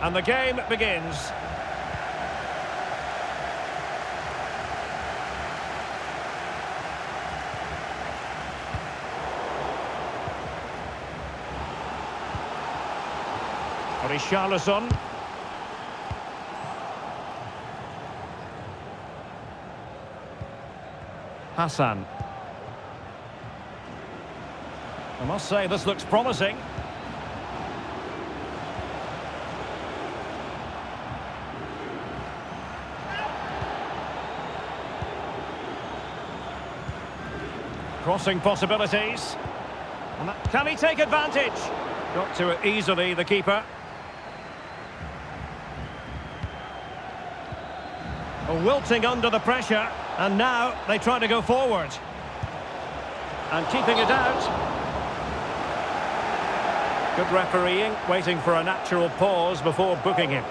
And the game begins. Richarlison. Hassan. I must say this looks promising. Crossing possibilities. Can he take advantage? Got to it easily, the keeper. Wilting under the pressure, and now they try to go forward. And keeping it out. Good refereeing, waiting for a natural pause before booking him.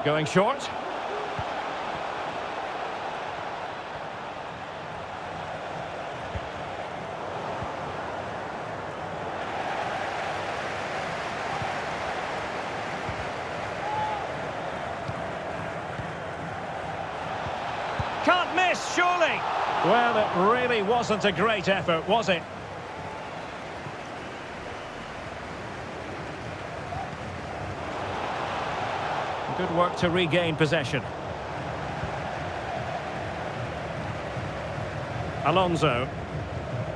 Going short. Can't miss, surely. Well, it really wasn't a great effort, was it? Good work to regain possession. Alonso.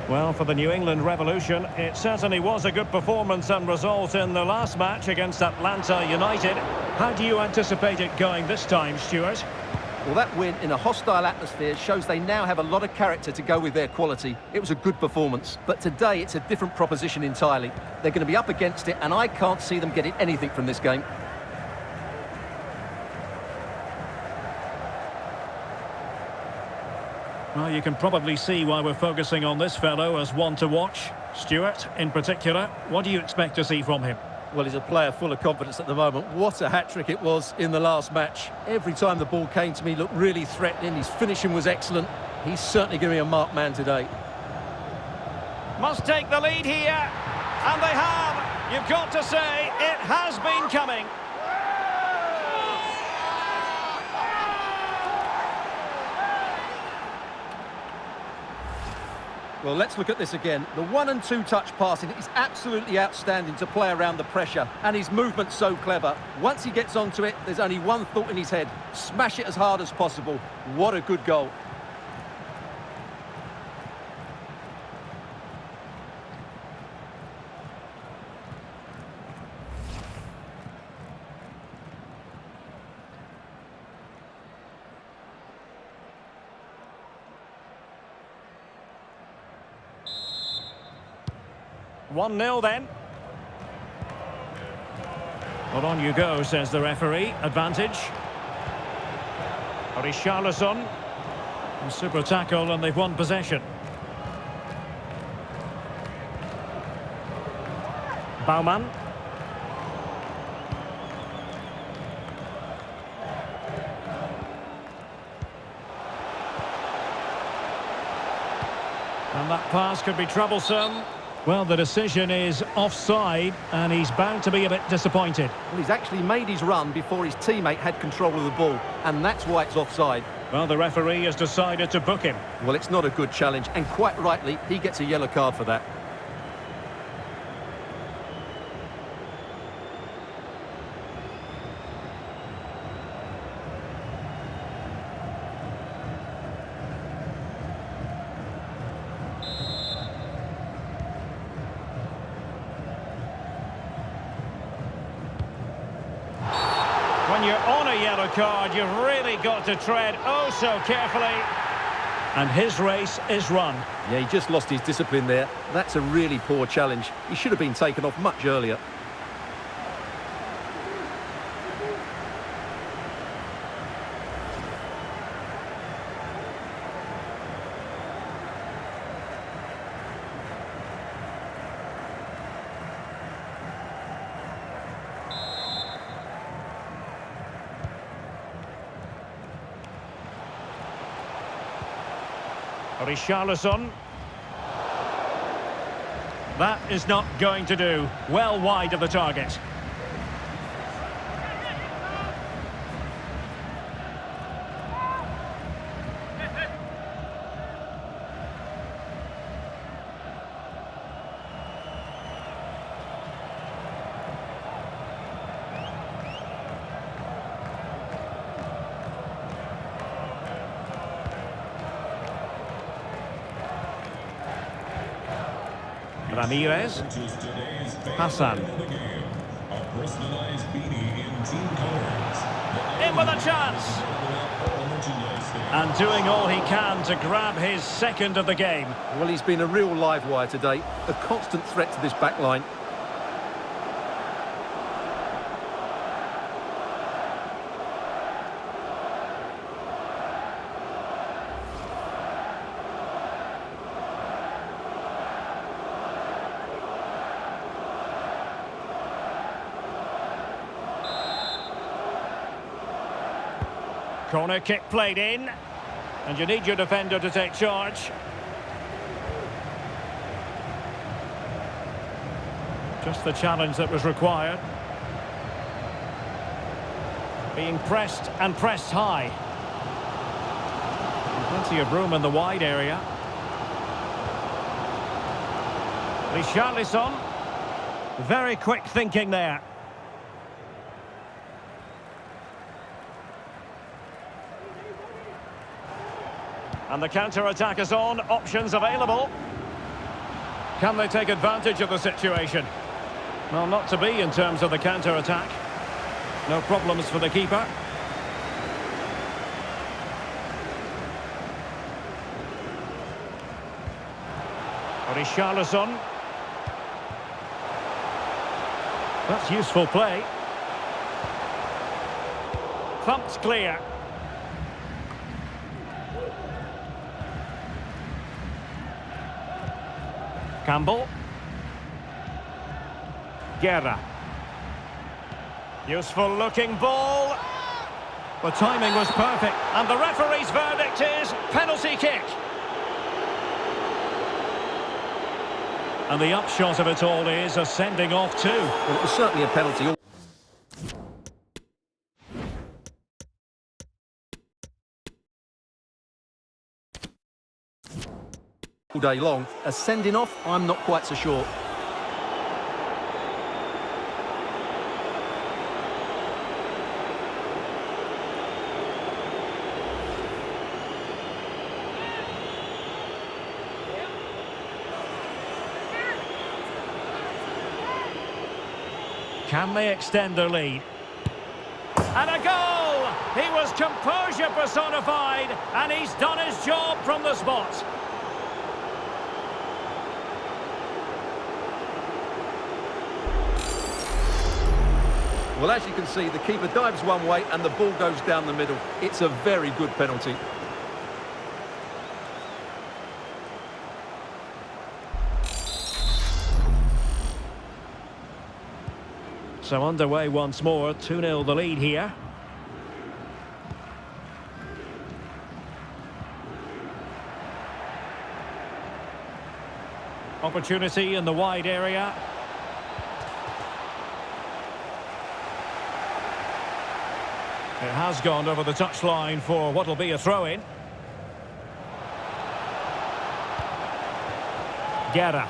Well, for the New England Revolution, it certainly was a good performance and result in the last match against Atlanta United. How do you anticipate it going this time, Stuart? Well, that win in a hostile atmosphere shows they now have a lot of character to go with their quality. It was a good performance, but today it's a different proposition entirely. They're going to be up against it, and I can't see them getting anything from this game. Well, you can probably see why we're focusing on this fellow as one to watch. Stuart, in particular, what do you expect to see from him? Well, he's a player full of confidence at the moment. What a hat-trick it was in the last match. Every time the ball came to me, he looked really threatening. His finishing was excellent. He's certainly going to be a marked man today. Must take the lead here. And they have. You've got to say, it has been coming. Well, let's look at this again. The 1- and 2-touch passing is absolutely outstanding to play around the pressure, and his movement's so clever. Once he gets onto it, there's only one thought in his head: smash it as hard as possible. What a good goal. One 0 then. Well, on you go, says the referee. Advantage. Richarlison. Super tackle, and they've won possession. Baumann. And that pass could be troublesome. Well, the decision is offside, and he's bound to be a bit disappointed. Well, he's actually made his run before his teammate had control of the ball, and that's why it's offside. Well, the referee has decided to book him. Well, it's not a good challenge, and quite rightly, he gets a yellow card for that. When you're on a yellow card, you've really got to tread oh so carefully. And his race is run. Yeah, he just lost his discipline there. That's a really poor challenge. He should have been taken off much earlier. Richarlison. That is not going to do. Well wide of the target. Ramirez. Hassan. In with a chance. And doing all he can to grab his second of the game. Well, he's been a real live wire today. A constant threat to this back line. Corner kick played in, and you need your defender to take charge. Just the challenge that was required. Being pressed and pressed high. Plenty of room in the wide area. Richarlison. Very quick thinking there. And the counter-attack is on, options available. Can they take advantage of the situation? Well, not to be in terms of the counter-attack. No problems for the keeper. Richarlison. That's useful play. Thumped clear. Campbell. Guerra. Useful looking ball. The timing was perfect. And the referee's verdict is penalty kick. And the upshot of it all is a sending off too. Well, it was certainly a penalty. All day long. A sending off, I'm not quite so sure. Can they extend their lead? And a goal! He was composure personified, and he's done his job from the spot. Well, as you can see, the keeper dives one way and the ball goes down the middle. It's a very good penalty. So underway once more, 2-0 the lead here. Opportunity in the wide area. It has gone over the touchline for what will be a throw-in. Guerra.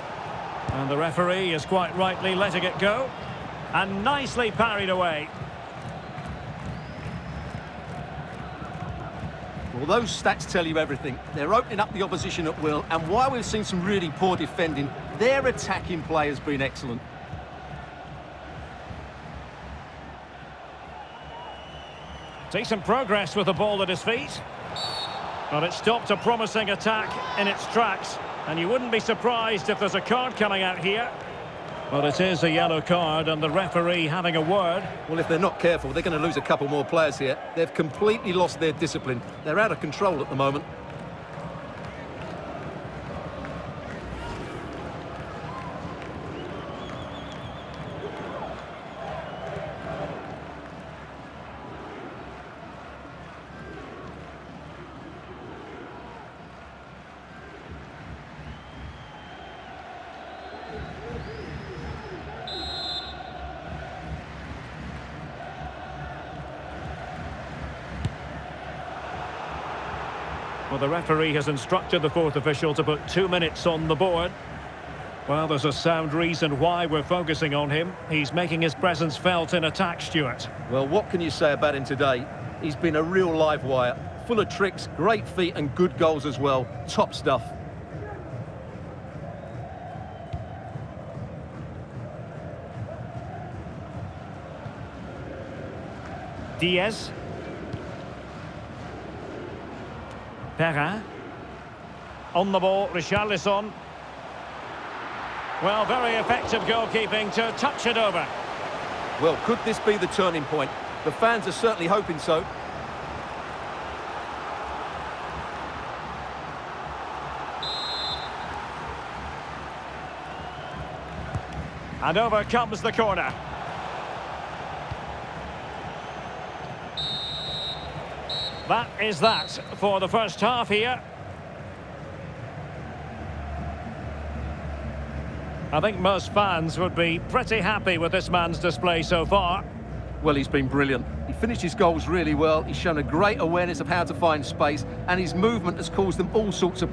And the referee is quite rightly letting it go. And nicely parried away. Well, those stats tell you everything. They're opening up the opposition at will, and while we've seen some really poor defending, their attacking play has been excellent. Decent progress with the ball at his feet. But it stopped a promising attack in its tracks. And you wouldn't be surprised if there's a card coming out here. Well, it is a yellow card, and the referee having a word. Well, if they're not careful, they're going to lose a couple more players here. They've completely lost their discipline. They're out of control at the moment. Well, the referee has instructed the fourth official to put 2 minutes on the board. Well, there's a sound reason why we're focusing on him. He's making his presence felt in attack, Stuart. Well, what can you say about him today? He's been a real live wire. Full of tricks, great feet and good goals as well. Top stuff. Diaz. Perrin. On the ball, Richarlison. Well, very effective goalkeeping to touch it over. Well, could this be the turning point? The fans are certainly hoping so. And over comes the corner. That is that for the first half here. I think most fans would be pretty happy with this man's display so far. Well, he's been brilliant. He finished his goals really well. He's shown a great awareness of how to find space, and his movement has caused them all sorts of